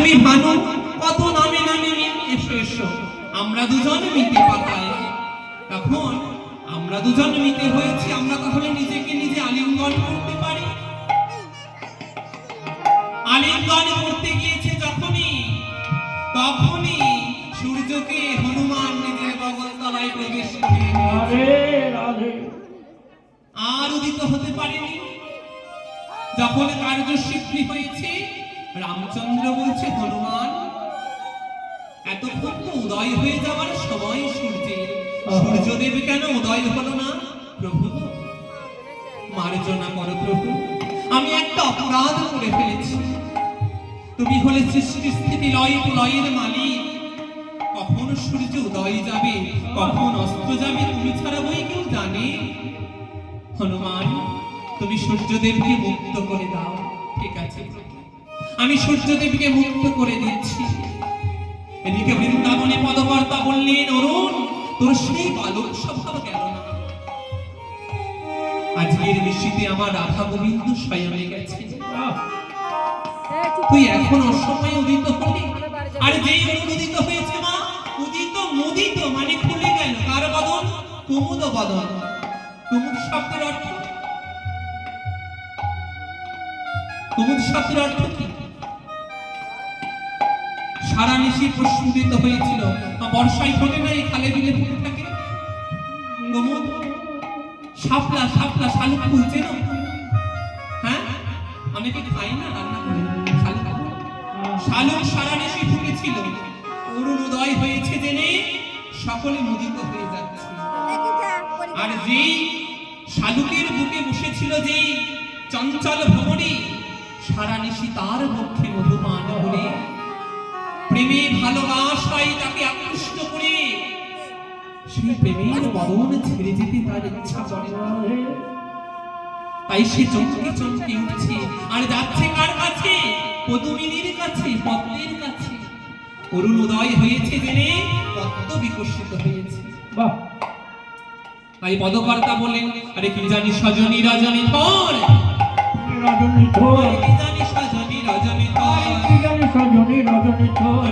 তুমি ভানু কত নামে নামে এসো এসো আমরা দুজন মিতে পাতায়। তখন আমরা দুজন মিতে হয়েছি, আমরা তাহলে নিজেকে নিজে আলিঙ্গন করতে পারি। আলিঙ্গন করতে গিয়েছে যখনই, তখনই সূর্যকে হনুমান নিজের বগলতলায় প্রবেশ করে আর উদিত হতে পারেনি। যখন কার্যসিদ্ধি হয়েছে, রামচন্দ্র বলছে হনুমান এতক্ষণ তো উদয় হয়ে যাওয়ার সময় সূর্যের, সূর্যদেব কেন উদয় হলো না? প্রভু মার্জনা করো প্রভু, আমি একটা অপরাধ করে ফেলেছি। তুমি হলে সৃষ্টি স্থিতি লয় প্রলয়ের মালিক। কখন সূর্য উদয় যাবে, কখন অস্ত যাবে, তুমি ছাড়া বই কেউ জানে? হনুমান তুমি সূর্যদেবকে মুক্ত করে দাও। ঠিক আছে, আমি সূর্যদেবকে মুক্ত করে দিচ্ছি। এদিকে বৃন্দাবনে পদকর্তা বললেন, অরুণ তোর সেই বালক স্বভাব গেল না। আজকের নিশীতে আমার রাধা গোবিন্দ শয়নে গেছে, তুই এখন অসময়ে উদিত হলি। আর যেই উদিত হয়েছে মা, উদিত মুদিত মানে খুলে গেল কার বদন? কুমুদ বদন। কুমুদ শব্দের অর্থ, কুমুদ শব্দের অর্থ কি? সারা নিশি প্রস্ফুটিত হয়েছিল। বর্ষায় ফোটে না, এই খালে বিলে ফুটে থাকে। কুমুদ শাপলা, শাপলা শালুক ফুল চেনো? হ্যাঁ, অনেকে খাই না, রান্না করে শালুক। শালুক সারা নিশি ফুটেছিল। অরুণোদয় হয়েছে জেনে সকলে মুদিত হয়ে যাচ্ছে। আর যেই শালুকের বুকে বসেছিল যেই চঞ্চল ভ্রমণী, সারা নিশি তার মুখে মধুপান করে প্রেমে ভালোবাসায় তাকে আকৃষ্ট করে সেই প্রেমের বদন ছেড়ে যেতে তার ইচ্ছা করে না। তাই সে চমকে চমকে উঠছে আর যাচ্ছে কার কাছে? পদুমিনীর কাছে, পদ্মের কাছে। অরুণোদয় হয়েছে জেনে পদ্ম বিকশিত হয়েছে। বাহ! তাই পদকর্তা বলেন, আরে কি জানি সজনী রজনী থর, রজনী থর, কি জানি সজনী রজনী থর, কি জানি সজনী রজনী থর।